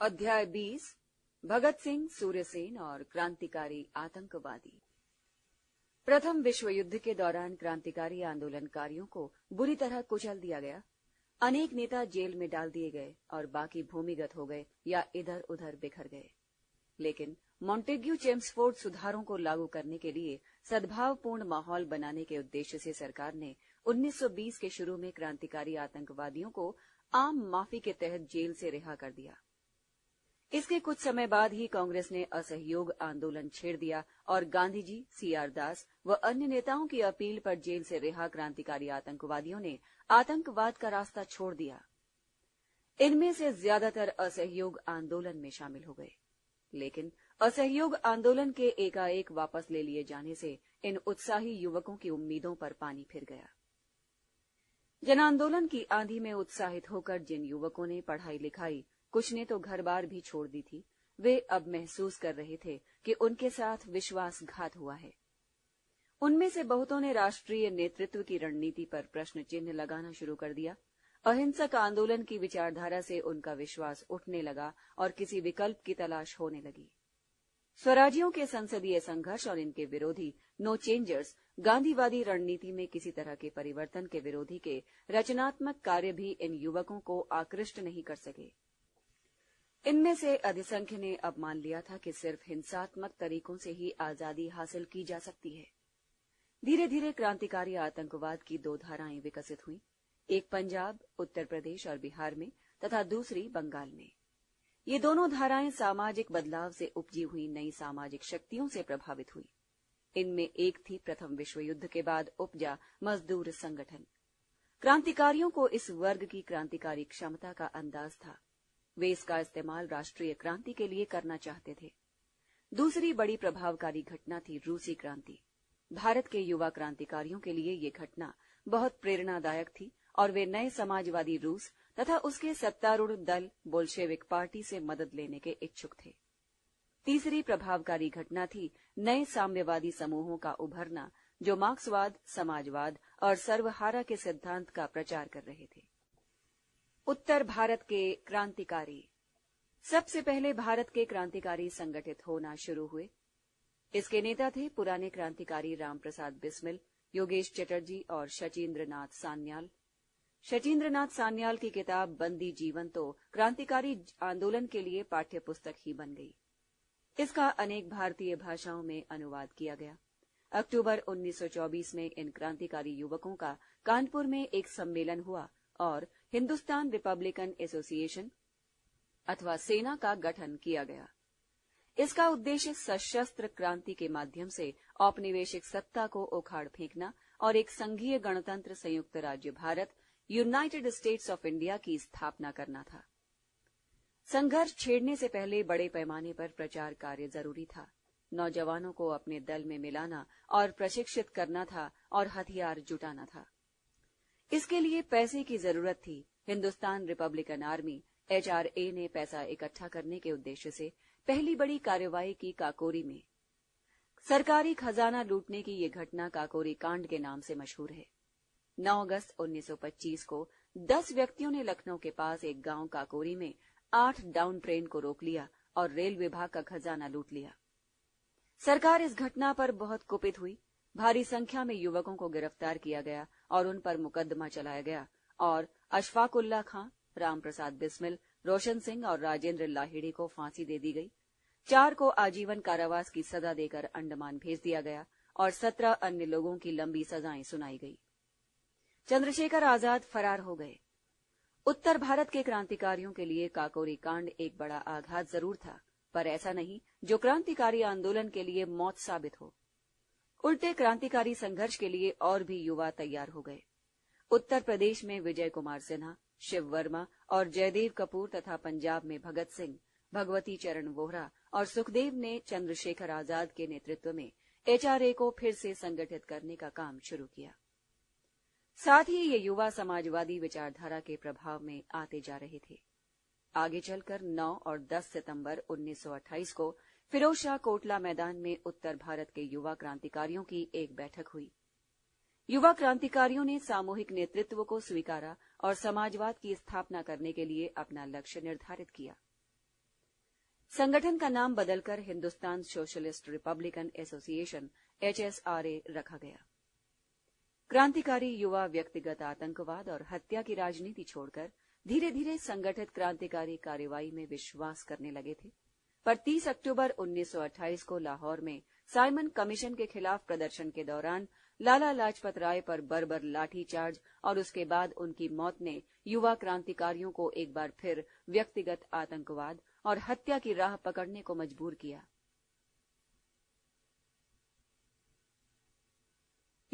अध्याय 20 भगत सिंह, सूर्य सेन और क्रांतिकारी आतंकवादी। प्रथम विश्व युद्ध के दौरान क्रांतिकारी आंदोलनकारियों को बुरी तरह कुचल दिया गया। अनेक नेता जेल में डाल दिए गए और बाकी भूमिगत हो गए या इधर उधर बिखर गए। लेकिन मॉन्टेग्यू चेम्सफोर्ड सुधारों को लागू करने के लिए सद्भावपूर्ण माहौल बनाने के उद्देश्य से सरकार ने 1920 के शुरू में क्रांतिकारी आतंकवादियों को आम माफी के तहत जेल से रिहा कर दिया। इसके कुछ समय बाद ही कांग्रेस ने असहयोग आंदोलन छेड़ दिया और गांधी जी, सीआर दास व अन्य नेताओं की अपील पर जेल से रिहा क्रांतिकारी आतंकवादियों ने आतंकवाद का रास्ता छोड़ दिया। इनमें से ज्यादातर असहयोग आंदोलन में शामिल हो गए, लेकिन असहयोग आंदोलन के एकाएक वापस ले लिए जाने से इन उत्साही युवकों की उम्मीदों पर पानी फिर गया। जन आंदोलन की आंधी में उत्साहित होकर जिन युवकों ने पढ़ाई लिखाई, कुछ ने तो घर बार भी छोड़ दी थी, वे अब महसूस कर रहे थे कि उनके साथ विश्वासघात हुआ है। उनमें से बहुतों ने राष्ट्रीय नेतृत्व की रणनीति पर प्रश्न चिन्ह लगाना शुरू कर दिया। अहिंसक आंदोलन की विचारधारा से उनका विश्वास उठने लगा और किसी विकल्प की तलाश होने लगी। स्वराजियों के संसदीय संघर्ष और इनके विरोधी नो चेंजर्स गांधीवादी रणनीति में किसी तरह के परिवर्तन के विरोधी के रचनात्मक कार्य भी इन युवकों को आकृष्ट नहीं कर सके। इनमें से अधिसंख्य ने अब मान लिया था कि सिर्फ हिंसात्मक तरीकों से ही आजादी हासिल की जा सकती है। धीरे धीरे क्रांतिकारी आतंकवाद की दो धाराएं विकसित हुई, एक पंजाब, उत्तर प्रदेश और बिहार में तथा दूसरी बंगाल में। ये दोनों धाराएं सामाजिक बदलाव से उपजी हुई नई सामाजिक शक्तियों से प्रभावित हुई। इनमें एक थी प्रथम विश्व युद्ध के बाद उपजा मजदूर संगठन। क्रांतिकारियों को इस वर्ग की क्रांतिकारी क्षमता का अंदाज था। वे इसका इस्तेमाल राष्ट्रीय क्रांति के लिए करना चाहते थे। दूसरी बड़ी प्रभावकारी घटना थी रूसी क्रांति। भारत के युवा क्रांतिकारियों के लिए ये घटना बहुत प्रेरणादायक थी और वे नए समाजवादी रूस तथा उसके सत्तारूढ़ दल बोल्शेविक पार्टी से मदद लेने के इच्छुक थे। तीसरी प्रभावकारी घटना थी नए साम्यवादी समूहों का उभरना, जो मार्क्सवाद, समाजवाद और सर्वहारा के सिद्धांत का प्रचार कर रहे थे। उत्तर भारत के क्रांतिकारी। सबसे पहले भारत के क्रांतिकारी संगठित होना शुरू हुए। इसके नेता थे पुराने क्रांतिकारी रामप्रसाद बिस्मिल, योगेश चटर्जी और शचीन्द्रनाथ सान्याल। शचीन्द्रनाथ सान्याल की किताब बंदी जीवन तो क्रांतिकारी आंदोलन के लिए पाठ्य पुस्तक ही बन गई। इसका अनेक भारतीय भाषाओं में अनुवाद किया गया। अक्टूबर 1924 में इन क्रांतिकारी युवकों का कानपुर में एक सम्मेलन हुआ और हिंदुस्तान रिपब्लिकन एसोसिएशन अथवा सेना का गठन किया गया। इसका उद्देश्य सशस्त्र क्रांति के माध्यम से औपनिवेशिक सत्ता को उखाड़ फेंकना और एक संघीय गणतंत्र संयुक्त राज्य Bharat, United states of India की स्थापना करना था। संघर्ष छेड़ने से पहले बड़े पैमाने पर प्रचार कार्य जरूरी था। नौजवानों को अपने दल में मिलाना और प्रशिक्षित करना था और हथियार जुटाना था। इसके लिए पैसे की जरूरत थी। हिंदुस्तान रिपब्लिकन आर्मी HRA ने पैसा इकट्ठा करने के उद्देश्य से पहली बड़ी कार्रवाई की काकोरी में। सरकारी खजाना लूटने की ये घटना काकोरी कांड के नाम से मशहूर है। 9 अगस्त 1925 को 10 व्यक्तियों ने लखनऊ के पास एक गांव काकोरी में 8 डाउन ट्रेन को रोक लिया और रेल विभाग का खजाना लूट लिया। सरकार इस घटना पर बहुत कुपित हुई। भारी संख्या में युवकों को गिरफ्तार किया गया और उन पर मुकदमा चलाया गया और अशफाकुल्ला खां, रामप्रसाद बिस्मिल, रोशन सिंह और राजेंद्र लाहिड़ी को फांसी दे दी गई। 4 को आजीवन कारावास की सजा देकर अंडमान भेज दिया गया और 17 अन्य लोगों की लंबी सजाएं सुनाई गई। चंद्रशेखर आजाद फरार हो गए। उत्तर भारत के क्रांतिकारियों के लिए काकोरी कांड एक बड़ा आघात जरूर था, पर ऐसा नहीं जो क्रांतिकारी आंदोलन के लिए मौत साबित हो। उल्टे क्रांतिकारी संघर्ष के लिए और भी युवा तैयार हो गए। उत्तर प्रदेश में विजय कुमार सिन्हा, शिव वर्मा और जयदेव कपूर तथा पंजाब में भगत सिंह, भगवती चरण वोहरा और सुखदेव ने चंद्रशेखर आजाद के नेतृत्व में HRA को फिर से संगठित करने का काम शुरू किया। साथ ही ये युवा समाजवादी विचारधारा के प्रभाव में आते जा रहे थे। आगे चलकर 9 और 10 सितंबर 1928 को फिरोजशाह कोटला मैदान में उत्तर भारत के युवा क्रांतिकारियों की एक बैठक हुई। युवा क्रांतिकारियों ने सामूहिक नेतृत्व को स्वीकारा और समाजवाद की स्थापना करने के लिए अपना लक्ष्य निर्धारित किया। संगठन का नाम बदलकर Hindustan socialist Republican association HSRA रखा गया। क्रांतिकारी युवा व्यक्तिगत आतंकवाद और हत्या की राजनीति छोड़कर धीरे धीरे संगठित क्रांतिकारी कार्रवाई में विश्वास करने लगे थे। पर 30 अक्टूबर 1928 को लाहौर में साइमन कमीशन के खिलाफ प्रदर्शन के दौरान लाला लाजपत राय पर बर्बर लाठीचार्ज और उसके बाद उनकी मौत ने युवा क्रांतिकारियों को एक बार फिर व्यक्तिगत आतंकवाद और हत्या की राह पकड़ने को मजबूर किया।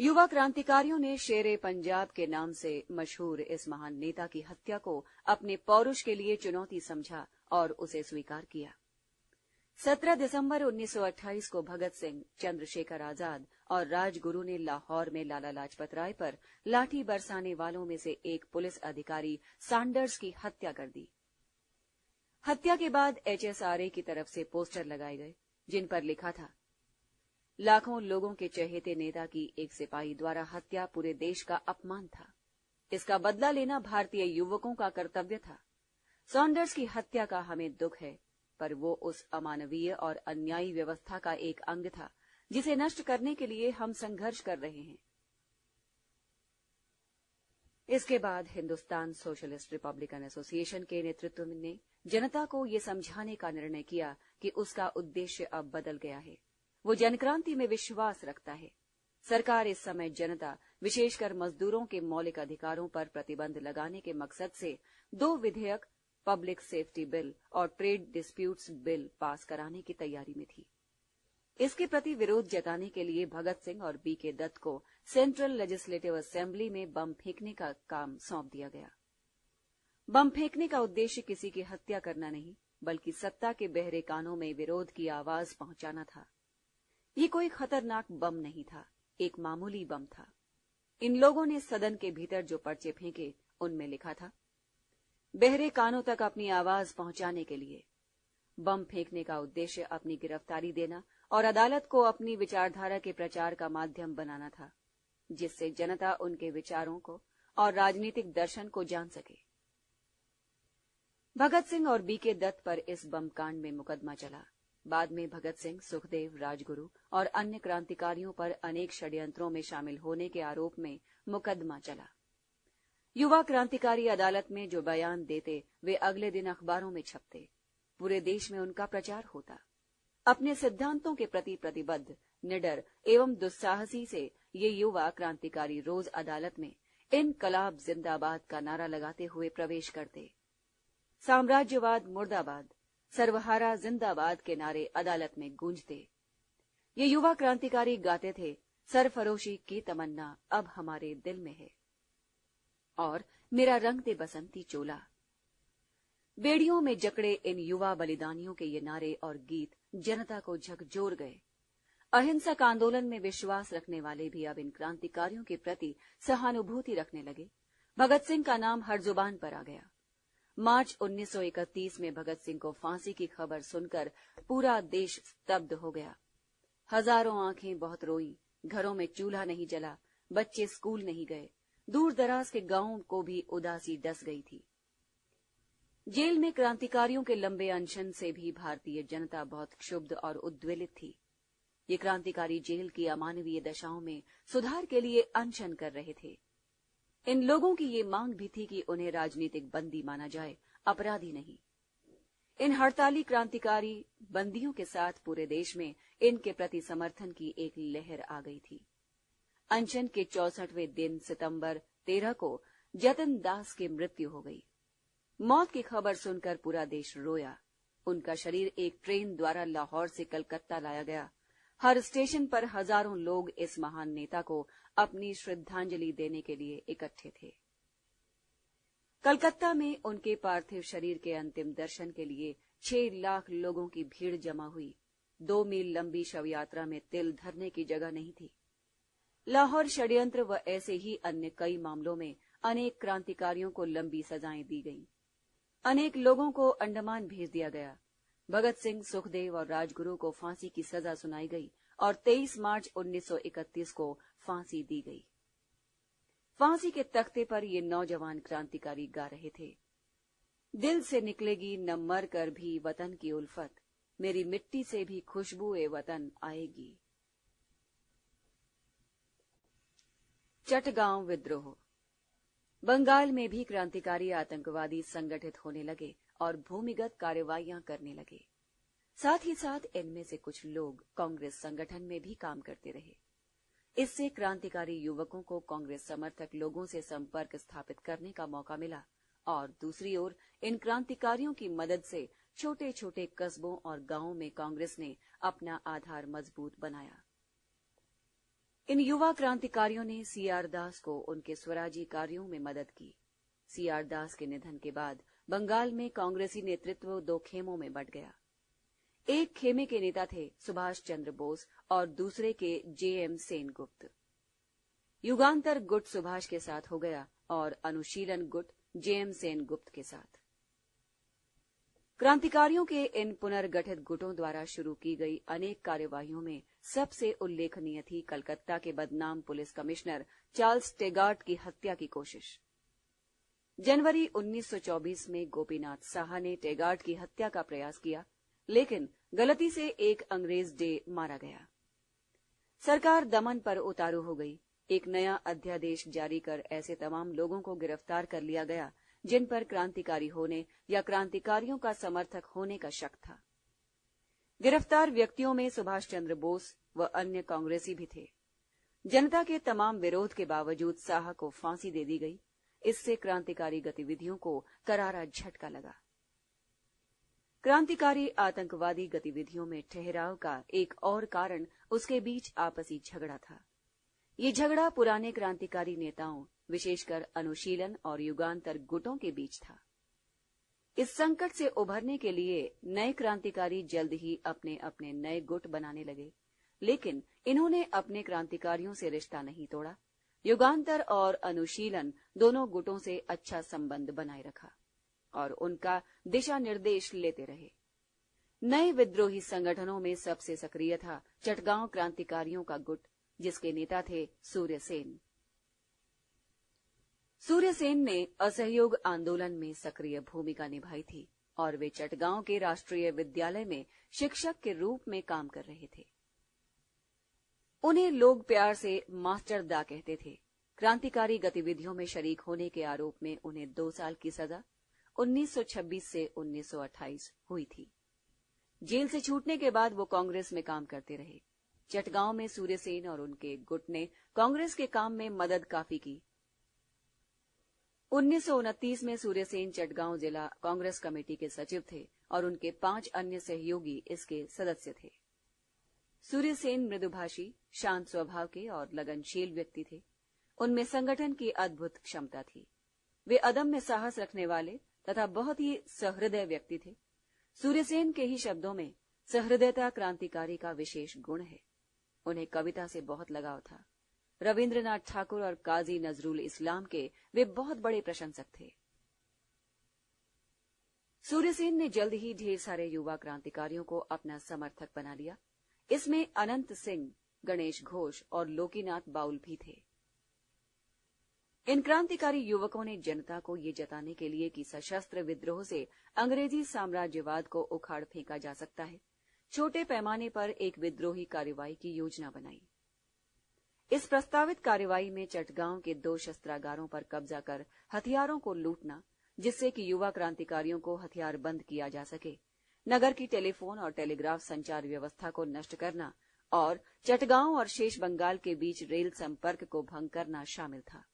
युवा क्रांतिकारियों ने शेरे पंजाब के नाम से मशहूर इस महान नेता की हत्या को अपने पौरुष के लिए चुनौती समझा और उसे स्वीकार किया। 17 दिसंबर 1928 को भगत सिंह, चंद्रशेखर आजाद और राजगुरु ने लाहौर में लाला लाजपत राय पर लाठी बरसाने वालों में से एक पुलिस अधिकारी सैंडर्स की हत्या कर दी। हत्या के बाद HSRA की तरफ से पोस्टर लगाए गए जिन पर लिखा था, लाखों लोगों के चहेते नेता की एक सिपाही द्वारा हत्या पूरे देश का अपमान था। इसका बदला लेना भारतीय युवकों का कर्तव्य था। सैंडर्स की हत्या का हमें दुख है, पर वो उस अमानवीय और अन्यायी व्यवस्था का एक अंग था जिसे नष्ट करने के लिए हम संघर्ष कर रहे हैं। इसके बाद हिंदुस्तान सोशलिस्ट रिपब्लिकन एसोसिएशन के नेतृत्व ने जनता को ये समझाने का निर्णय किया कि उसका उद्देश्य अब बदल गया है। वो जनक्रांति में विश्वास रखता है। सरकार इस समय जनता, विशेषकर मजदूरों के मौलिक अधिकारों पर प्रतिबंध लगाने के मकसद से 2 विधेयक, पब्लिक सेफ्टी बिल और ट्रेड डिस्प्यूट्स बिल पास कराने की तैयारी में थी। इसके प्रति विरोध जताने के लिए भगत सिंह और BK दत्त को सेंट्रल लेजिस्लेटिव असेंबली में बम फेंकने का काम सौंप दिया गया। बम फेंकने का उद्देश्य किसी की हत्या करना नहीं, बल्कि सत्ता के बहरे कानों में विरोध की आवाज पहुंचाना था। ये कोई खतरनाक बम नहीं था, एक मामूली बम था। इन लोगों ने सदन के भीतर जो पर्चे फेंके उनमें लिखा था, बहरे कानों तक अपनी आवाज पहुंचाने के लिए। बम फेंकने का उद्देश्य अपनी गिरफ्तारी देना और अदालत को अपनी विचारधारा के प्रचार का माध्यम बनाना था, जिससे जनता उनके विचारों को और राजनीतिक दर्शन को जान सके। भगत सिंह और BK दत्त पर इस बम कांड में मुकदमा चला। बाद में भगत सिंह, सुखदेव, राजगुरु और अन्य क्रांतिकारियों पर अनेक षड्यंत्रों में शामिल होने के आरोप में मुकदमा चला। युवा क्रांतिकारी अदालत में जो बयान देते वे अगले दिन अखबारों में छपते। पूरे देश में उनका प्रचार होता। अपने सिद्धांतों के प्रति प्रतिबद्ध, निडर एवं दुस्साहसी से ये युवा क्रांतिकारी रोज अदालत में इनकलाब जिंदाबाद का नारा लगाते हुए प्रवेश करते। साम्राज्यवाद मुर्दाबाद, सर्वहारा जिंदाबाद के नारे अदालत में गूंजते। ये युवा क्रांतिकारी गाते थे, सरफरोशी की तमन्ना अब हमारे दिल में है और मेरा रंग दे बसंती चोला। बेड़ियों में जकड़े इन युवा बलिदानियों के ये नारे और गीत जनता को झकझोर गए। अहिंसक आंदोलन में विश्वास रखने वाले भी अब इन क्रांतिकारियों के प्रति सहानुभूति रखने लगे। भगत सिंह का नाम हर जुबान पर आ गया। मार्च 1931 में भगत सिंह को फांसी की खबर सुनकर पूरा देश स्तब्ध हो गया। हजारों आंखें बहुत रोई, घरों में चूल्हा नहीं जला, बच्चे स्कूल नहीं गए, दूर दराज के गांवों को भी उदासी डस गई थी। जेल में क्रांतिकारियों के लंबे अनशन से भी भारतीय जनता बहुत क्षुब्ध और उद्वेलित थी। ये क्रांतिकारी जेल की अमानवीय दशाओं में सुधार के लिए अनशन कर रहे थे। इन लोगों की ये मांग भी थी कि उन्हें राजनीतिक बंदी माना जाए, अपराधी नहीं। इन हड़ताली क्रांतिकारी बंदियों के साथ पूरे देश में इनके प्रति समर्थन की एक लहर आ गई थी। अनशन के 64वें दिन सितंबर 13 को जतन दास की मृत्यु हो गई। मौत की खबर सुनकर पूरा देश रोया। उनका शरीर एक ट्रेन द्वारा लाहौर से कलकत्ता लाया गया। हर स्टेशन पर हजारों लोग इस महान नेता को अपनी श्रद्धांजलि देने के लिए इकट्ठे थे। कलकत्ता में उनके पार्थिव शरीर के अंतिम दर्शन के लिए 6 लाख लोगों की भीड़ जमा हुई। 2 मील लंबी शव यात्रा में तिल धरने की जगह नहीं थी। लाहौर षड्यंत्र व ऐसे ही अन्य कई मामलों में अनेक क्रांतिकारियों को लंबी सजाएं दी गईं। अनेक लोगों को अंडमान भेज दिया गया। भगत सिंह, सुखदेव और राजगुरु को फांसी की सजा सुनाई गई और 23 मार्च 1931 को फांसी दी गई। फांसी के तख्ते पर ये नौजवान क्रांतिकारी गा रहे थे, दिल से निकलेगी न मर कर भी वतन की उल्फत, मेरी मिट्टी से भी खुशबू ए वतन आएगी। चटगांव विद्रोह। बंगाल में भी क्रांतिकारी आतंकवादी संगठित होने लगे और भूमिगत कार्रवाइयां करने लगे। साथ ही साथ इनमें से कुछ लोग कांग्रेस संगठन में भी काम करते रहे। इससे क्रांतिकारी युवकों को कांग्रेस समर्थक लोगों से संपर्क स्थापित करने का मौका मिला और दूसरी ओर इन क्रांतिकारियों की मदद से छोटे छोटे कस्बों और गांवों में कांग्रेस ने अपना आधार मजबूत बनाया। इन युवा क्रांतिकारियों ने सीआर दास को उनके स्वराजी कार्यों में मदद की। सीआर दास के निधन के बाद बंगाल में कांग्रेसी नेतृत्व दो खेमों में बंट गया। एक खेमे के नेता थे सुभाष चंद्र बोस और दूसरे के जेएम सेनगुप्त। युगांतर गुट सुभाष के साथ हो गया और अनुशीलन गुट जेएम सेनगुप्त के साथ। क्रांतिकारियों के इन पुनर्गठित गुटों द्वारा शुरू की गई अनेक कार्यवाहियों में सबसे उल्लेखनीय थी कलकत्ता के बदनाम पुलिस कमिश्नर चार्ल्स टेगार्ट की हत्या की कोशिश। जनवरी 1924 में गोपीनाथ साहा ने टेगार्ट की हत्या का प्रयास किया, लेकिन गलती से एक अंग्रेज डे मारा गया। सरकार दमन पर उतारू हो गई। एक नया अध्यादेश जारी कर ऐसे तमाम लोगों को गिरफ्तार कर लिया गया जिन पर क्रांतिकारी होने या क्रांतिकारियों का समर्थक होने का शक था। गिरफ्तार व्यक्तियों में सुभाष चंद्र बोस व अन्य कांग्रेसी भी थे। जनता के तमाम विरोध के बावजूद साहा को फांसी दे दी गई। इससे क्रांतिकारी गतिविधियों को करारा झटका लगा। क्रांतिकारी आतंकवादी गतिविधियों में ठहराव का एक और कारण उसके बीच आपसी झगड़ा था। ये झगड़ा पुराने क्रांतिकारी नेताओं, विशेषकर अनुशीलन और युगांतर गुटों के बीच था। इस संकट से उभरने के लिए नए क्रांतिकारी जल्द ही अपने अपने नए गुट बनाने लगे, लेकिन इन्होंने अपने क्रांतिकारियों से रिश्ता नहीं तोड़ा। युगांतर और अनुशीलन दोनों गुटों से अच्छा संबंध बनाए रखा और उनका दिशा निर्देश लेते रहे। नए विद्रोही संगठनों में सबसे सक्रिय था चटगांव क्रांतिकारियों का गुट, जिसके नेता थे सूर्यसेन। सूर्यसेन ने असहयोग आंदोलन में सक्रिय भूमिका निभाई थी और वे चटगांव के राष्ट्रीय विद्यालय में शिक्षक के रूप में काम कर रहे थे। उन्हें लोग प्यार से मास्टर दा कहते थे। क्रांतिकारी गतिविधियों में शरीक होने के आरोप में उन्हें 2 साल की सजा 1926 से 1928 हुई थी। जेल से छूटने के बाद वो कांग्रेस में काम करते रहे। चटगांव में सूर्यसेन और उनके गुट ने कांग्रेस के काम में मदद काफी की। 1929 में सूर्यसेन चटगांव जिला कांग्रेस कमेटी के सचिव थे और उनके 5 अन्य सहयोगी इसके सदस्य थे। सूर्यसेन मृदुभाषी, शांत स्वभाव के और लगनशील व्यक्ति थे। उनमें संगठन की अद्भुत क्षमता थी। वे अदम्य साहस रखने वाले तथा बहुत ही सहृदय व्यक्ति थे। सूर्यसेन के ही शब्दों में सहृदयता क्रांतिकारी का विशेष गुण है। उन्हें कविता से बहुत लगाव था। रविन्द्रनाथ ठाकुर और काजी नजरुल इस्लाम के वे बहुत बड़े प्रशंसक थे। सूर्यसेन ने जल्द ही ढेर सारे युवा क्रांतिकारियों को अपना समर्थक बना लिया। इसमें अनंत सिंह, गणेश घोष और लोकीनाथ बाउल भी थे। इन क्रांतिकारी युवकों ने जनता को ये जताने के लिए कि सशस्त्र विद्रोह से अंग्रेजी साम्राज्यवाद को उखाड़ फेंका जा सकता है, छोटे पैमाने पर एक विद्रोही कार्रवाई की योजना बनाई। इस प्रस्तावित कार्रवाई में चटगांव के 2 शस्त्रागारों पर कब्जा कर हथियारों को लूटना, जिससे कि युवा क्रांतिकारियों को हथियार बंद किया जा सके, नगर की टेलीफोन और टेलीग्राफ संचार व्यवस्था को नष्ट करना और चटगांव और शेष बंगाल के बीच रेल संपर्क को भंग करना शामिल था।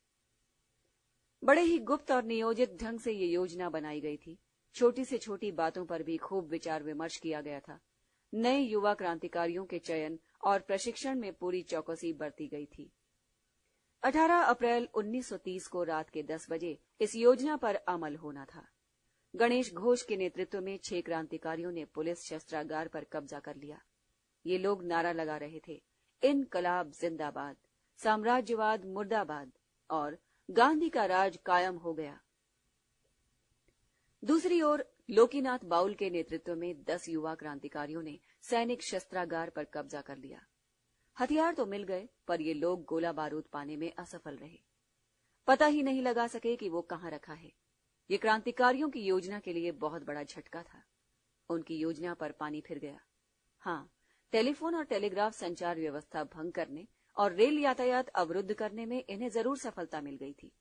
बड़े ही गुप्त और नियोजित ढंग से ये योजना बनाई गई थी। छोटी से छोटी बातों पर भी खूब विचार विमर्श किया गया था। नए युवा क्रांतिकारियों के चयन और प्रशिक्षण में पूरी चौकसी बरती गई थी। 18 अप्रैल 1930 को रात के 10 बजे इस योजना पर अमल होना था। गणेश घोष के नेतृत्व में 6 क्रांतिकारियों ने पुलिस शस्त्रागार पर कब्जा कर लिया। ये लोग नारा लगा रहे थे, इनकलाब जिंदाबाद, साम्राज्यवाद मुर्दाबाद और गांधी का राज कायम हो गया। दूसरी ओर लोकीनाथ बाउल के नेतृत्व में 10 युवा क्रांतिकारियों ने सैनिक शस्त्रागार पर कब्जा कर लिया। हथियार तो मिल गए, पर ये लोग गोला बारूद पाने में असफल रहे। पता ही नहीं लगा सके कि वो कहां रखा है। ये क्रांतिकारियों की योजना के लिए बहुत बड़ा झटका था। उनकी योजना पर पानी फिर गया। हाँ, टेलीफोन और टेलीग्राफ संचार व्यवस्था भंग करने और रेल यातायात अवरुद्ध करने में इन्हें जरूर सफलता मिल गई थी।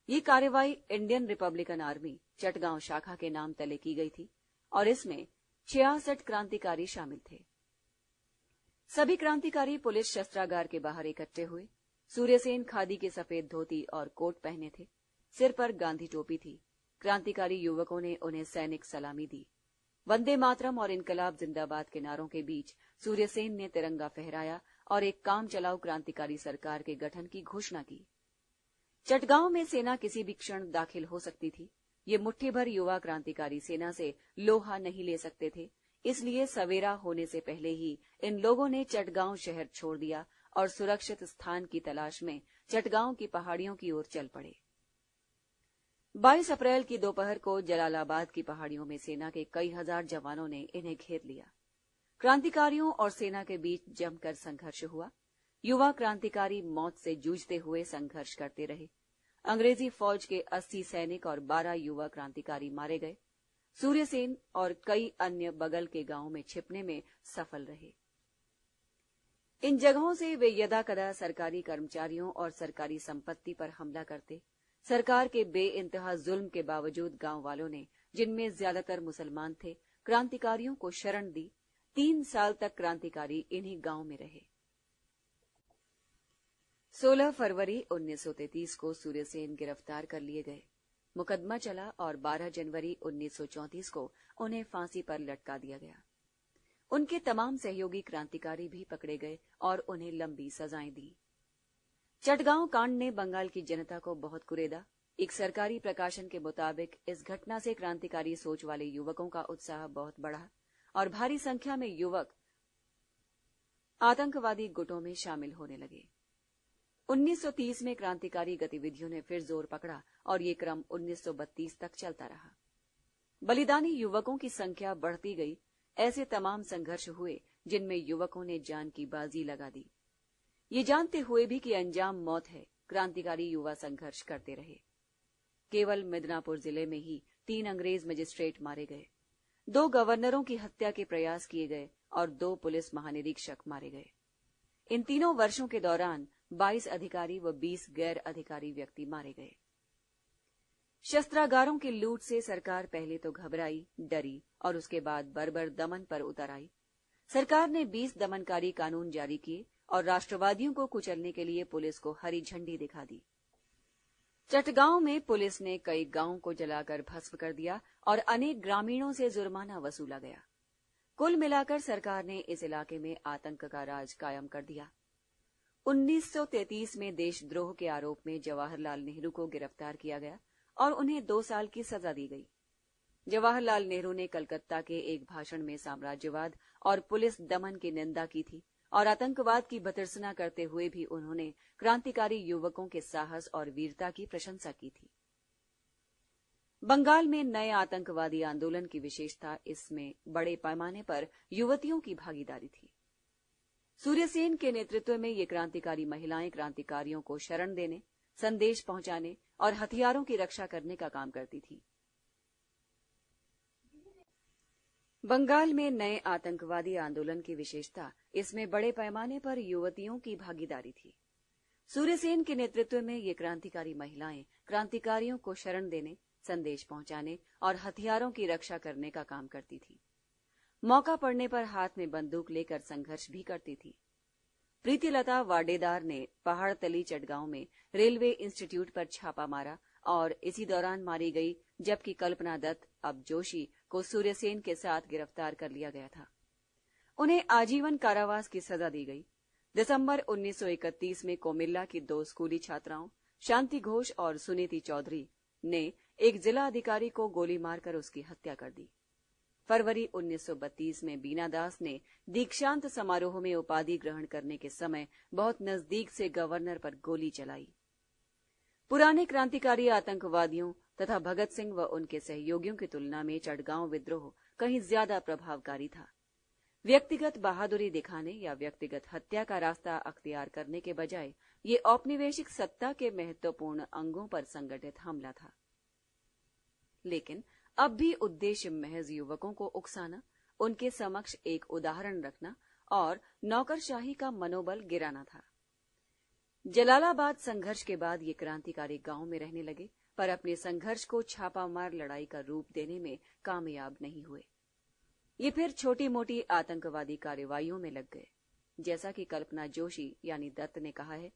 ये कार्रवाई इंडियन रिपब्लिकन आर्मी चटगांव शाखा के नाम तले की गई थी और इसमें 66 क्रांतिकारी शामिल थे। सभी क्रांतिकारी पुलिस शस्त्रागार के बाहर इकट्ठे हुए। सूर्यसेन खादी के सफेद धोती और कोट पहने थे, सिर पर गांधी टोपी थी। क्रांतिकारी युवकों ने उन्हें सैनिक सलामी दी। वंदे मातरम और इनकलाब जिंदाबाद के नारों के बीच सूर्यसेन ने तिरंगा फहराया और एक काम चलाऊ क्रांतिकारी सरकार के गठन की घोषणा की। चटगांव में सेना किसी भी क्षण दाखिल हो सकती थी। ये मुट्ठी भर युवा क्रांतिकारी सेना से लोहा नहीं ले सकते थे, इसलिए सवेरा होने से पहले ही इन लोगों ने चटगांव शहर छोड़ दिया और सुरक्षित स्थान की तलाश में चटगांव की पहाड़ियों की ओर चल पड़े। 22 अप्रैल की दोपहर को जलालाबाद की पहाड़ियों में सेना के कई हजार जवानों ने इन्हें घेर लिया। क्रांतिकारियों और सेना के बीच जमकर संघर्ष हुआ। युवा क्रांतिकारी मौत से जूझते हुए संघर्ष करते रहे। अंग्रेजी फौज के 80 सैनिक और 12 युवा क्रांतिकारी मारे गए। सूर्यसेन और कई अन्य बगल के गांवों में छिपने में सफल रहे। इन जगहों से वे यदाकदा सरकारी कर्मचारियों और सरकारी संपत्ति पर हमला करते। सरकार के बेइंतहा जुल्म के बावजूद गांव वालों ने, जिनमें ज्यादातर मुसलमान थे, क्रांतिकारियों को शरण दी। 3 साल तक क्रांतिकारी इन्हीं गांव में रहे। 16 फरवरी 1933 को सूर्यसेन गिरफ्तार कर लिए गए। मुकदमा चला और 12 जनवरी 1934 को उन्हें फांसी पर लटका दिया गया। उनके तमाम सहयोगी क्रांतिकारी भी पकड़े गए और उन्हें लंबी सजाएं दी। चटगांव कांड ने बंगाल की जनता को बहुत कुरेदा। एक सरकारी प्रकाशन के मुताबिक इस घटना से क्रांतिकारी सोच वाले युवकों का उत्साह बहुत बढ़ा और भारी संख्या में युवक आतंकवादी गुटों में शामिल होने लगे। 1930 में क्रांतिकारी गतिविधियों ने फिर जोर पकड़ा और ये क्रम 1932 तक चलता रहा। बलिदानी युवकों की संख्या बढ़ती गई। ऐसे तमाम संघर्ष हुए जिनमें युवकों ने जान की बाजी लगा दी। ये जानते हुए भी कि अंजाम मौत है, क्रांतिकारी युवा संघर्ष करते रहे। केवल मिदनापुर जिले में ही 3 अंग्रेज मजिस्ट्रेट मारे गए, 2 गवर्नरों की हत्या के प्रयास किए गए और 2 पुलिस महानिरीक्षक मारे गए। इन तीनों वर्षों के दौरान 22 अधिकारी व 20 गैर अधिकारी व्यक्ति मारे गए। शस्त्रागारों की लूट से सरकार पहले तो घबराई, डरी और उसके बाद बर्बर दमन पर उतर आई। सरकार ने 20 दमनकारी कानून जारी किए और राष्ट्रवादियों को कुचलने के लिए पुलिस को हरी झंडी दिखा दी। चटगांव में पुलिस ने कई गांवों को जलाकर भस्म कर दिया और अनेक ग्रामीणों से जुर्माना वसूला गया। कुल मिलाकर सरकार ने इस इलाके में आतंक का राज कायम कर दिया। 1933 में देशद्रोह के आरोप में जवाहरलाल नेहरू को गिरफ्तार किया गया और उन्हें 2 साल की सजा दी गई। जवाहरलाल नेहरू ने कलकत्ता के एक भाषण में साम्राज्यवाद और पुलिस दमन की निंदा की थी और आतंकवाद की भर्त्सना करते हुए भी उन्होंने क्रांतिकारी युवकों के साहस और वीरता की प्रशंसा की थी। बंगाल में नए आतंकवादी आंदोलन की विशेषता इसमें बड़े पैमाने पर युवतियों की भागीदारी थी। सूर्यसेन के नेतृत्व में ये क्रांतिकारी महिलाएं क्रांतिकारियों को शरण देने, संदेश पहुंचाने और हथियारों की रक्षा करने का काम करती थी। बंगाल में नए आतंकवादी आंदोलन की विशेषता इसमें बड़े पैमाने पर युवतियों की भागीदारी थी। सूर्यसेन के नेतृत्व में ये क्रांतिकारी महिलाएं क्रांतिकारियों को शरण देने, संदेश पहुंचाने और हथियारों की रक्षा करने का काम करती थी। मौका पड़ने पर हाथ में बंदूक लेकर संघर्ष भी करती थी। प्रीतिलता वाडेदार ने पहाड़तली चटगांव में रेलवे इंस्टीट्यूट पर छापा मारा और इसी दौरान मारी गई, जबकि कल्पना दत्त अब जोशी को सूर्यसेन के साथ गिरफ्तार कर लिया गया था। उन्हें आजीवन कारावास की सजा दी गई। दिसंबर 1931 में कोमिल्ला की 2 स्कूली छात्राओं शांति घोष और सुनीति चौधरी ने एक जिला अधिकारी को गोली मारकर उसकी हत्या कर दी। फरवरी 1932 में बीना दास ने दीक्षांत समारोह में उपाधि ग्रहण करने के समय बहुत नजदीक से गवर्नर पर गोली चलाई। पुराने क्रांतिकारी आतंकवादियों तथा भगत सिंह व उनके सहयोगियों की तुलना में चटगांव विद्रोह कहीं ज्यादा प्रभावकारी था। व्यक्तिगत बहादुरी दिखाने या व्यक्तिगत हत्या का रास्ता अख्तियार करने के बजाय ये औपनिवेशिक सत्ता के महत्वपूर्ण अंगों पर संगठित हमला था। लेकिन अब भी उद्देश्य महज युवकों को उकसाना, उनके समक्ष एक उदाहरण रखना और नौकरशाही का मनोबल गिराना था। जलालाबाद संघर्ष के बाद ये क्रांतिकारी गांव में रहने लगे, पर अपने संघर्ष को छापामार लड़ाई का रूप देने में कामयाब नहीं हुए। ये फिर छोटी मोटी आतंकवादी कार्रवाइयों में लग गए। जैसा कि कल्पना जोशी यानी दत्त ने कहा है,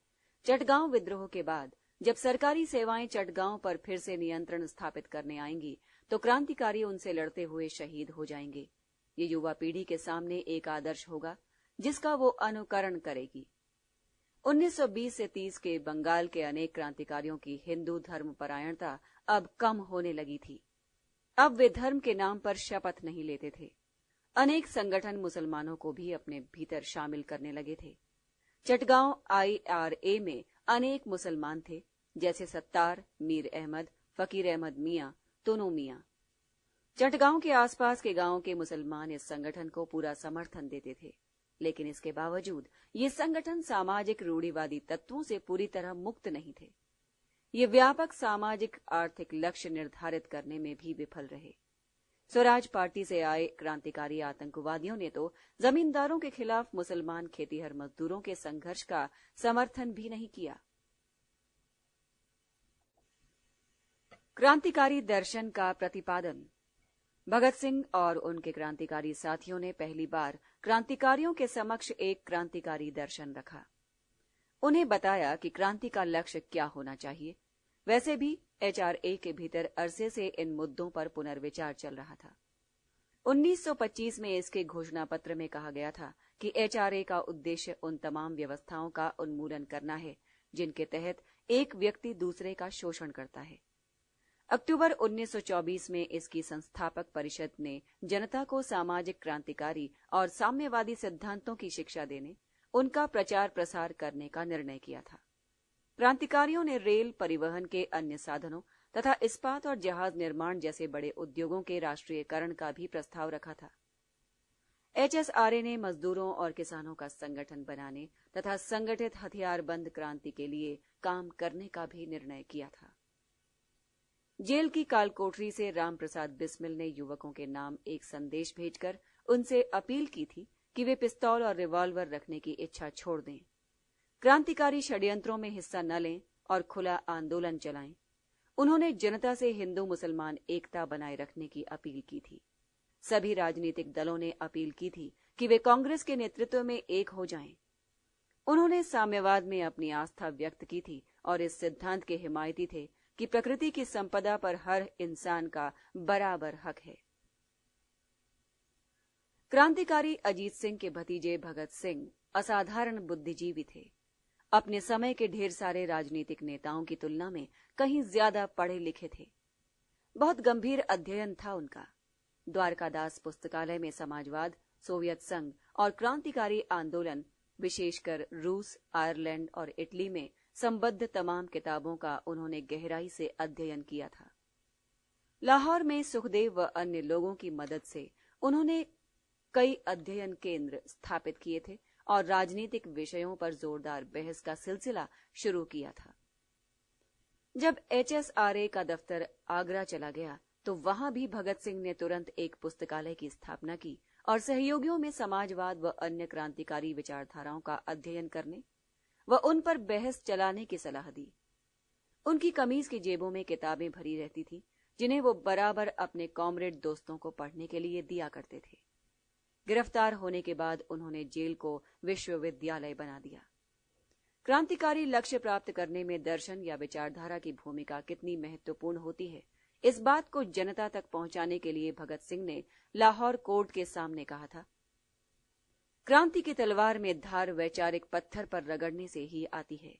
चटगांव विद्रोह के बाद जब सरकारी सेवाएं चटगांव पर फिर से नियंत्रण स्थापित करने आएंगी तो क्रांतिकारी उनसे लड़ते हुए शहीद हो जाएंगे। ये युवा पीढ़ी के सामने एक आदर्श होगा जिसका वो अनुकरण करेगी। 1920 से 30 के बंगाल के अनेक क्रांतिकारियों की हिंदू धर्म परायणता अब कम होने लगी थी। अब वे धर्म के नाम पर शपथ नहीं लेते थे। अनेक संगठन मुसलमानों को भी अपने भीतर शामिल करने लगे थे। चटगांव IRA में अनेक मुसलमान थे, जैसे सत्तार, मीर अहमद, फकीर अहमद मियां, तोनो मियां। चटगांव के आसपास के गांवों के मुसलमान इस संगठन को पूरा समर्थन देते थे, लेकिन इसके बावजूद ये संगठन सामाजिक रूढ़िवादी तत्वों से पूरी तरह मुक्त नहीं थे। ये व्यापक सामाजिक आर्थिक लक्ष्य निर्धारित करने में भी विफल रहे। स्वराज पार्टी से आए क्रांतिकारी आतंकवादियों ने तो जमींदारों के खिलाफ मुसलमान खेतीहर मजदूरों के संघर्ष का समर्थन भी नहीं किया। क्रांतिकारी दर्शन का प्रतिपादन। भगत सिंह और उनके क्रांतिकारी साथियों ने पहली बार क्रांतिकारियों के समक्ष एक क्रांतिकारी दर्शन रखा। उन्हें बताया कि क्रांति का लक्ष्य क्या होना चाहिए। वैसे भी HRA के भीतर अरसे से इन मुद्दों पर पुनर्विचार चल रहा था। 1925 में इसके घोषणा पत्र में कहा गया था कि HRA का उद्देश्य उन तमाम व्यवस्थाओं का उन्मूलन करना है जिनके तहत एक व्यक्ति दूसरे का शोषण करता है। अक्टूबर 1924 में इसकी संस्थापक परिषद ने जनता को सामाजिक क्रांतिकारी और साम्यवादी सिद्धांतों की शिक्षा देने, उनका प्रचार प्रसार करने का निर्णय किया था। क्रांतिकारियों ने रेल, परिवहन के अन्य साधनों तथा इस्पात और जहाज निर्माण जैसे बड़े उद्योगों के राष्ट्रीयकरण का भी प्रस्ताव रखा था। HSRA ने मजदूरों और किसानों का संगठन बनाने तथा संगठित हथियारबंद क्रांति के लिए काम करने का भी निर्णय किया था। जेल की कालकोठरी से रामप्रसाद बिस्मिल ने युवकों के नाम एक संदेश भेजकर उनसे अपील की थी कि वे पिस्तौल और रिवॉल्वर रखने की इच्छा छोड़ दें, क्रांतिकारी षड्यंत्रों में हिस्सा न लें और खुला आंदोलन चलाएं। उन्होंने जनता से हिंदू मुसलमान एकता बनाए रखने की अपील की थी। सभी राजनीतिक दलों ने अपील की थी कि वे कांग्रेस के नेतृत्व में एक हो जाएं। उन्होंने साम्यवाद में अपनी आस्था व्यक्त की थी और इस सिद्धांत के हिमायती थे कि प्रकृति की संपदा पर हर इंसान का बराबर हक है। क्रांतिकारी अजीत सिंह के भतीजे भगत सिंह असाधारण बुद्धिजीवी थे। अपने समय के ढेर सारे राजनीतिक नेताओं की तुलना में कहीं ज्यादा पढ़े लिखे थे। बहुत गंभीर अध्ययन था उनका। द्वारकादास पुस्तकालय में समाजवाद, सोवियत संघ और क्रांतिकारी आंदोलन, विशेषकर रूस, आयरलैंड और इटली में संबद्ध तमाम किताबों का उन्होंने गहराई से अध्ययन किया था। लाहौर में सुखदेव व अन्य लोगों की मदद से उन्होंने कई अध्ययन केंद्र स्थापित किए थे और राजनीतिक विषयों पर जोरदार बहस का सिलसिला शुरू किया था। जब HSRA का दफ्तर आगरा चला गया तो वहां भी भगत सिंह ने तुरंत एक पुस्तकालय की स्थापना की और सहयोगियों में समाजवाद व अन्य क्रांतिकारी विचारधाराओं का अध्ययन करने व उन पर बहस चलाने की सलाह दी। उनकी कमीज की जेबों में किताबें भरी रहती थी जिन्हें वो बराबर अपने कॉमरेड दोस्तों को पढ़ने के लिए दिया करते थे। गिरफ्तार होने के बाद उन्होंने जेल को विश्वविद्यालय बना दिया। क्रांतिकारी लक्ष्य प्राप्त करने में दर्शन या विचारधारा की भूमिका कितनी महत्वपूर्ण होती है, इस बात को जनता तक पहुंचाने के लिए भगत सिंह ने लाहौर कोर्ट के सामने कहा था, क्रांति की तलवार में धार वैचारिक पत्थर पर रगड़ने से ही आती है।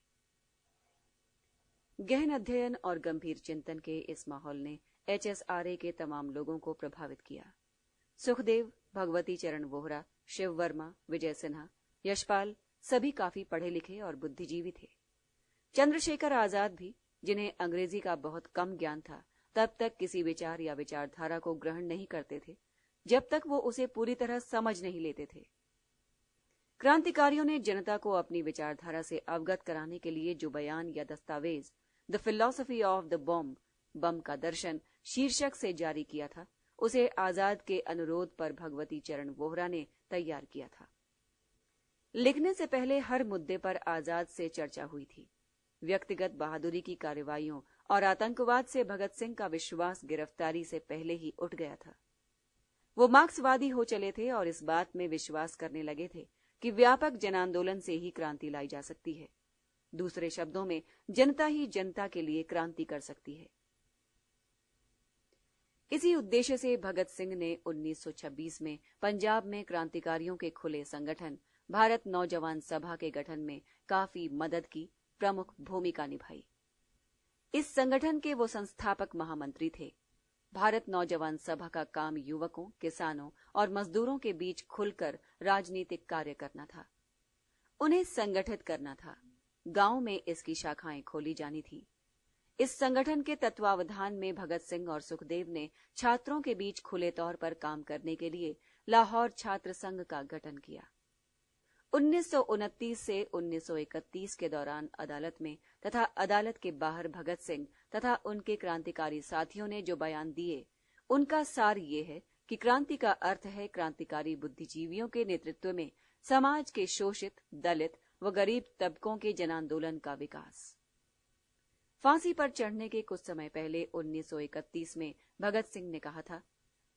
गहन अध्ययन और गंभीर चिंतन के इस माहौल ने HSRA के तमाम लोगों को प्रभावित किया। सुखदेव, भगवती चरण वोहरा, शिव वर्मा, विजय सिन्हा, यशपाल सभी काफी पढ़े लिखे और बुद्धिजीवी थे। चंद्रशेखर आजाद भी, जिन्हें अंग्रेजी का बहुत कम ज्ञान था, तब तक किसी विचार या विचारधारा को ग्रहण नहीं करते थे जब तक वो उसे पूरी तरह समझ नहीं लेते थे। क्रांतिकारियों ने जनता को अपनी विचारधारा से अवगत कराने के लिए जो बयान या दस्तावेज the philosophy of the bomb, bomb का दर्शन, शीर्षक से जारी किया था, उसे आजाद के अनुरोध पर भगवती चरण वोहरा ने तैयार किया था। लिखने से पहले हर मुद्दे पर आजाद से चर्चा हुई थी। व्यक्तिगत बहादुरी की कार्रवाइयों और आतंकवाद से भगत सिंह का विश्वास गिरफ्तारी से पहले ही उठ गया था। वो मार्क्सवादी हो चले थे और इस बात में विश्वास करने लगे थे कि व्यापक जनांदोलन से ही क्रांति लाई जा सकती है। दूसरे शब्दों में, जनता ही जनता के लिए क्रांति कर सकती है। इसी उद्देश्य से भगत सिंह ने 1926 में पंजाब में क्रांतिकारियों के खुले संगठन भारत नौजवान सभा के गठन में काफी मदद की, प्रमुख भूमिका निभाई। इस संगठन के वो संस्थापक महामंत्री थे। भारत नौजवान सभा का काम युवकों, किसानों और मजदूरों के बीच खुलकर राजनीतिक कार्य करना था। उन्हें संगठित करना था। गांव में इसकी शाखाएं खोली जानी थी। इस संगठन के तत्वावधान में भगत सिंह और सुखदेव ने छात्रों के बीच खुले तौर पर काम करने के लिए लाहौर छात्र संघ का गठन किया। 1929 से 1931 के दौरान अदालत में तथा अदालत के बाहर भगत सिंह तथा उनके क्रांतिकारी साथियों ने जो बयान दिए, उनका सार ये है कि क्रांति का अर्थ है क्रांतिकारी बुद्धिजीवियों के नेतृत्व में समाज के शोषित, दलित व गरीब तबकों के जनांदोलन का विकास। फांसी पर चढ़ने के कुछ समय पहले 1931 में भगत सिंह ने कहा था,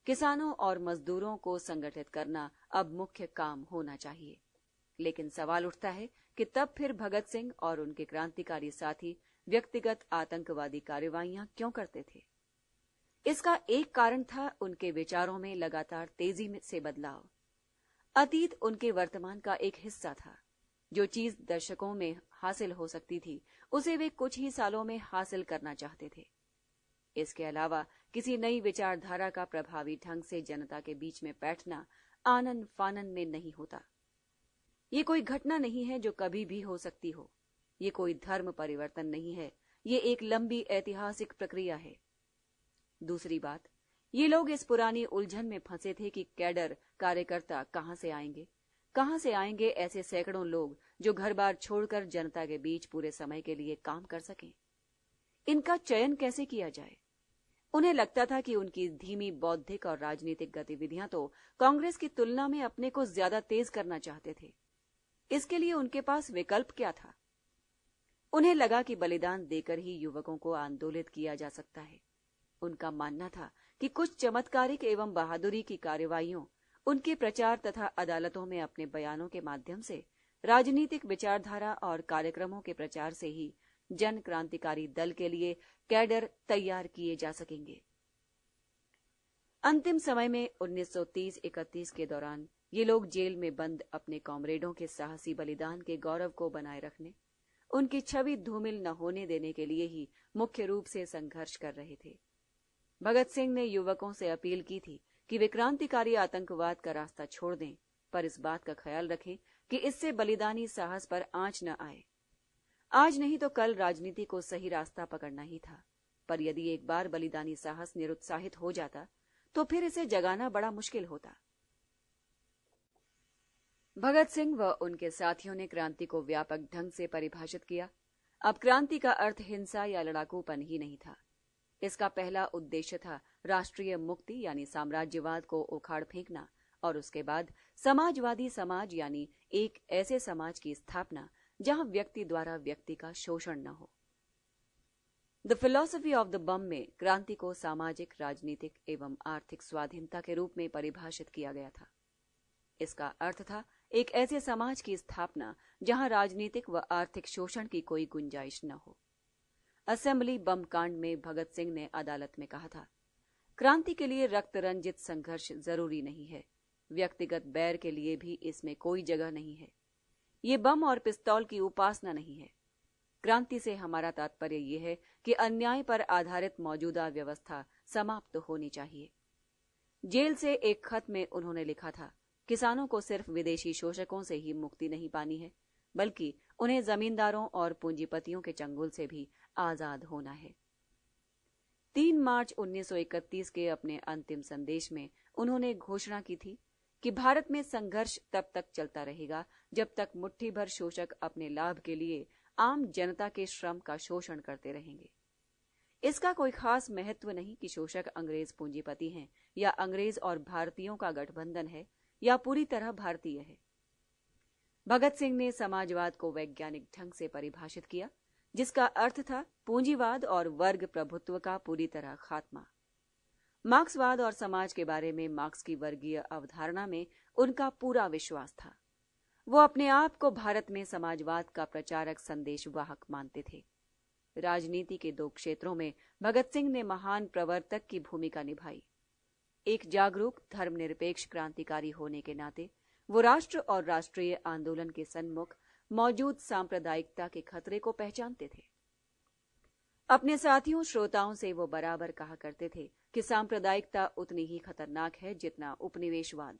किसानों और मजदूरों को संगठित करना अब मुख्य काम होना चाहिए। लेकिन सवाल उठता है कि तब फिर भगत सिंह और उनके क्रांतिकारी साथी व्यक्तिगत आतंकवादी कार्रवाइयां क्यों करते थे? इसका एक कारण था उनके विचारों में लगातार तेजी से बदलाव। अतीत उनके वर्तमान का एक हिस्सा था। जो चीज दशकों में हासिल हो सकती थी, उसे वे कुछ ही सालों में हासिल करना चाहते थे। इसके अलावा किसी नई विचारधारा का प्रभावी ढंग से जनता के बीच में बैठना आनन फानन में नहीं होता। ये कोई घटना नहीं है जो कभी भी हो सकती हो। ये कोई धर्म परिवर्तन नहीं है। ये एक लंबी ऐतिहासिक प्रक्रिया है। दूसरी बात, ये लोग इस पुरानी उलझन में फंसे थे कि कैडर कार्यकर्ता कहां से आएंगे ऐसे सैकड़ों लोग जो घर बार छोड़कर जनता के बीच पूरे समय के लिए काम कर सकें। इनका चयन कैसे किया जाए? उन्हें लगता था कि उनकी धीमी बौद्धिक और राजनीतिक गतिविधियां तो कांग्रेस की तुलना में अपने को ज्यादा तेज करना चाहते थे। इसके लिए उनके पास विकल्प क्या था? उन्हें लगा कि बलिदान देकर ही युवकों को आंदोलित किया जा सकता है। उनका मानना था कि कुछ चमत्कारिक एवं बहादुरी की कार्रवाइयों, उनके प्रचार तथा अदालतों में अपने बयानों के माध्यम से, राजनीतिक विचारधारा और कार्यक्रमों के प्रचार से ही जन क्रांतिकारी दल के लिए कैडर तैयार किए जा सकेंगे। अंतिम समय में 1930-31 के दौरान ये लोग जेल में बंद अपने कॉमरेडों के साहसी बलिदान के गौरव को बनाए रखने, उनकी छवि धूमिल न होने देने के लिए ही मुख्य रूप से संघर्ष कर रहे थे। भगत सिंह ने युवकों से अपील की थी कि वे क्रांतिकारी आतंकवाद का रास्ता छोड़ दें, पर इस बात का ख्याल रखें कि इससे बलिदानी साहस पर आंच न आए। आज नहीं तो कल राजनीति को सही रास्ता पकड़ना ही था, पर यदि एक बार बलिदानी साहस निरुत्साहित हो जाता तो फिर इसे जगाना बड़ा मुश्किल होता। भगत सिंह व उनके साथियों ने क्रांति को व्यापक ढंग से परिभाषित किया। अब क्रांति का अर्थ हिंसा या लड़ाकूपन ही नहीं था। इसका पहला उद्देश्य था राष्ट्रीय मुक्ति यानी साम्राज्यवाद को उखाड़ फेंकना, और उसके बाद समाजवादी समाज यानी एक ऐसे समाज की स्थापना जहां व्यक्ति द्वारा व्यक्ति का शोषण न हो। द फिलॉसफी ऑफ द बम में क्रांति को सामाजिक, राजनीतिक एवं आर्थिक स्वाधीनता के रूप में परिभाषित किया गया था। इसका अर्थ था एक ऐसे समाज की स्थापना जहां राजनीतिक व आर्थिक शोषण की कोई गुंजाइश न हो। असेंबली बम कांड में भगत सिंह ने अदालत में कहा था, क्रांति के लिए रक्त रंजित संघर्ष जरूरी नहीं है, व्यक्तिगत बैर के लिए भी इसमें कोई जगह नहीं है। ये बम और पिस्तौल की उपासना नहीं है। क्रांति से हमारा तात्पर्य यह है कि अन्याय पर आधारित मौजूदा व्यवस्था समाप्त होनी चाहिए। जेल से एक खत में उन्होंने लिखा था, किसानों को सिर्फ विदेशी शोषकों से ही मुक्ति नहीं पानी है, बल्कि उन्हें जमींदारों और पूंजीपतियों के चंगुल से भी आजाद होना है। 3 मार्च 1931 के अपने अंतिम संदेश में उन्होंने घोषणा की थी कि भारत में संघर्ष तब तक चलता रहेगा जब तक मुट्ठी भर शोषक अपने लाभ के लिए आम जनता के श्रम का शोषण करते रहेंगे। इसका कोई खास महत्व नहीं कि शोषक अंग्रेज पूंजीपति हैं या अंग्रेज और भारतीयों का गठबंधन है या पूरी तरह भारतीय है। भगत सिंह ने समाजवाद को वैज्ञानिक ढंग से परिभाषित किया, जिसका अर्थ था पूंजीवाद और वर्ग प्रभुत्व का पूरी तरह खात्मा। मार्क्सवाद और समाज के बारे में मार्क्स की वर्गीय अवधारणा में उनका पूरा विश्वास था। वो अपने आप को भारत में समाजवाद का प्रचारक संदेशवाहक मानते थे। राजनीति के 2 क्षेत्रों में भगत सिंह ने महान प्रवर्तक की भूमिका निभाई। एक जागरूक धर्मनिरपेक्ष क्रांतिकारी होने के नाते वो राष्ट्र और राष्ट्रीय आंदोलन के सन्मुख मौजूद सांप्रदायिकता के खतरे को पहचानते थे। अपने साथियों श्रोताओं से वो बराबर कहा करते थे कि सांप्रदायिकता उतनी ही खतरनाक है जितना उपनिवेशवाद।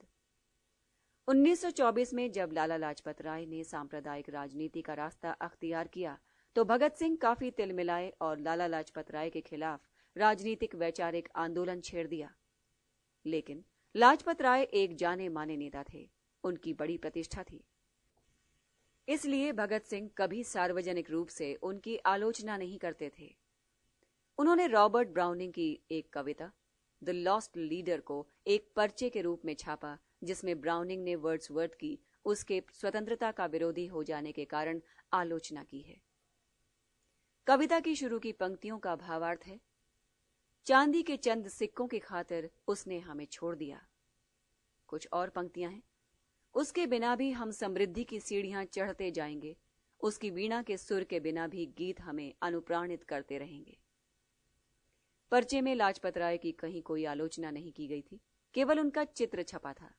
1924 में जब लाला लाजपत राय ने सांप्रदायिक राजनीति का रास्ता अख्तियार किया तो भगत सिंह काफी तिलमिलाए और लाला लाजपत राय के खिलाफ राजनीतिक वैचारिक आंदोलन छेड़ दिया। लेकिन लाजपत राय एक जाने माने नेता थे, उनकी बड़ी प्रतिष्ठा थी। इसलिए भगत सिंह कभी सार्वजनिक रूप से उनकी आलोचना नहीं करते थे। उन्होंने रॉबर्ट ब्राउनिंग की एक कविता द लॉस्ट लीडर को एक पर्चे के रूप में छापा, जिसमें ब्राउनिंग ने वर्ड्सवर्थ की उसके स्वतंत्रता का विरोधी हो जाने के कारण आलोचना की है। कविता की शुरू की पंक्तियों का भावार्थ है, चांदी के चंद सिक्कों की खातिर उसने हमें छोड़ दिया। कुछ और पंक्तियां हैं, उसके बिना भी हम समृद्धि की सीढ़ियां चढ़ते जाएंगे, उसकी वीणा के सुर के बिना भी गीत हमें अनुप्राणित करते रहेंगे। पर्चे में लाजपत राय की कहीं कोई आलोचना नहीं की गई थी, केवल उनका चित्र छपा था।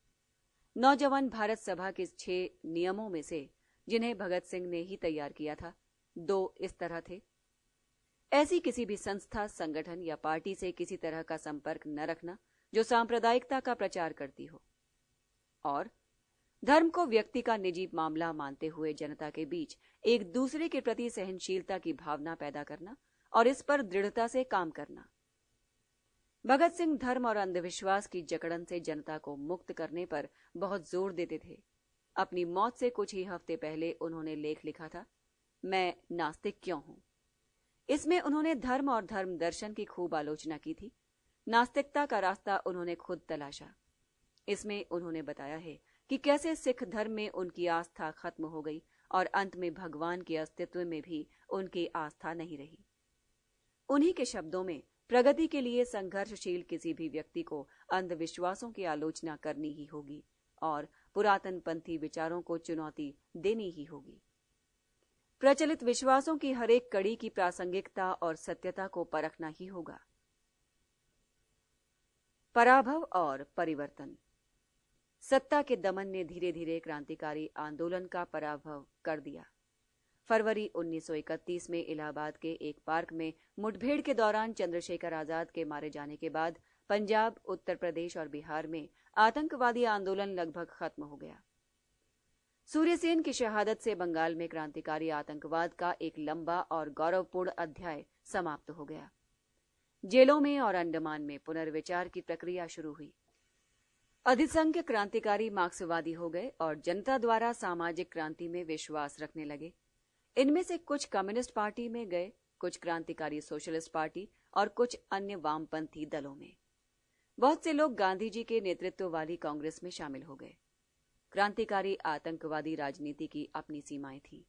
नौजवान भारत सभा के 6 नियमों में से जिन्हें भगत सिंह ने ही तैयार किया था, 2 इस तरह थे, ऐसी किसी भी संस्था, संगठन या पार्टी से किसी तरह का संपर्क न रखना जो सांप्रदायिकता का प्रचार करती हो, और धर्म को व्यक्ति का निजी मामला मानते हुए जनता के बीच एक दूसरे के प्रति सहनशीलता की भावना पैदा करना और इस पर दृढ़ता से काम करना। भगत सिंह धर्म और अंधविश्वास की जकड़न से जनता को मुक्त करने पर बहुत जोर देते थे। अपनी मौत से कुछ ही हफ्ते पहले उन्होंने लेख लिखा था, मैं नास्तिक क्यों हूं। इसमें उन्होंने धर्म और धर्म दर्शन की खूब आलोचना की थी। नास्तिकता का रास्ता उन्होंने खुद तलाशा। इसमें उन्होंने बताया है कि कैसे सिख धर्म में उनकी आस्था खत्म हो गई और अंत में भगवान के अस्तित्व में भी उनकी आस्था नहीं रही। उन्हीं के शब्दों में, प्रगति के लिए संघर्षशील किसी भी व्यक्ति को अंधविश्वासों की आलोचना करनी ही होगी और पुरातनपंथी विचारों को चुनौती देनी ही होगी। प्रचलित विश्वासों की हर एक कड़ी की प्रासंगिकता और सत्यता को परखना ही होगा। पराभव और परिवर्तन। सत्ता के दमन ने धीरे धीरे क्रांतिकारी आंदोलन का पराभव कर दिया। फरवरी 1931 में इलाहाबाद के एक पार्क में मुठभेड़ के दौरान चंद्रशेखर आजाद के मारे जाने के बाद पंजाब, उत्तर प्रदेश और बिहार में आतंकवादी आंदोलन लगभग खत्म हो गया। सूर्यसेन की शहादत से बंगाल में क्रांतिकारी आतंकवाद का एक लंबा और गौरवपूर्ण अध्याय समाप्त हो गया। जेलों में और अंडमान में पुनर्विचार की प्रक्रिया शुरू हुई। अधिसंख्य क्रांतिकारी मार्क्सवादी हो गए और जनता द्वारा सामाजिक क्रांति में विश्वास रखने लगे। इनमें से कुछ कम्युनिस्ट पार्टी में गए, कुछ क्रांतिकारी सोशलिस्ट पार्टी और कुछ अन्य वामपंथी दलों में। बहुत से लोग गांधी जी के नेतृत्व वाली कांग्रेस में शामिल हो गए। क्रांतिकारी आतंकवादी राजनीति की अपनी सीमाएं थीं।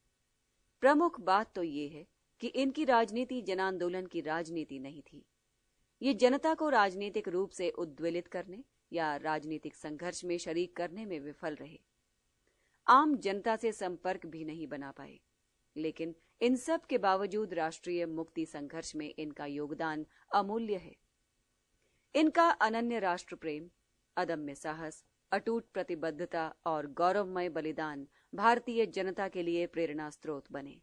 प्रमुख बात तो ये है कि इनकी राजनीति जनांदोलन की राजनीति नहीं थी। ये जनता को राजनीतिक रूप से उद्वेलित करने या राजनीतिक संघर्ष में शरीक करने में विफल रहे। आम जनता से संपर्क भी नहीं बना पाए। लेकिन इन सब के बावजूद राष्ट्रीय मुक्ति संघर्ष में इनका योगदान अमूल्य है। इनका अनन्य राष्ट्र प्रेम, अदम्य साहस, अटूट प्रतिबद्धता और गौरवमय बलिदान भारतीय जनता के लिए प्रेरणा स्रोत बने।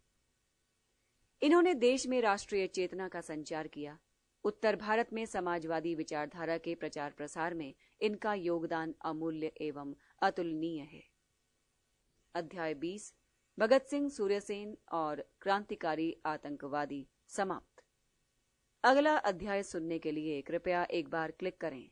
इन्होंने देश में राष्ट्रीय चेतना का संचार किया। उत्तर भारत में समाजवादी विचारधारा के प्रचार प्रसार में इनका योगदान अमूल्य एवं अतुलनीय है। अध्याय 20 भगत सिंह, सूर्यसेन और क्रांतिकारी आतंकवादी समाप्त। अगला अध्याय सुनने के लिए कृपया एक बार क्लिक करें।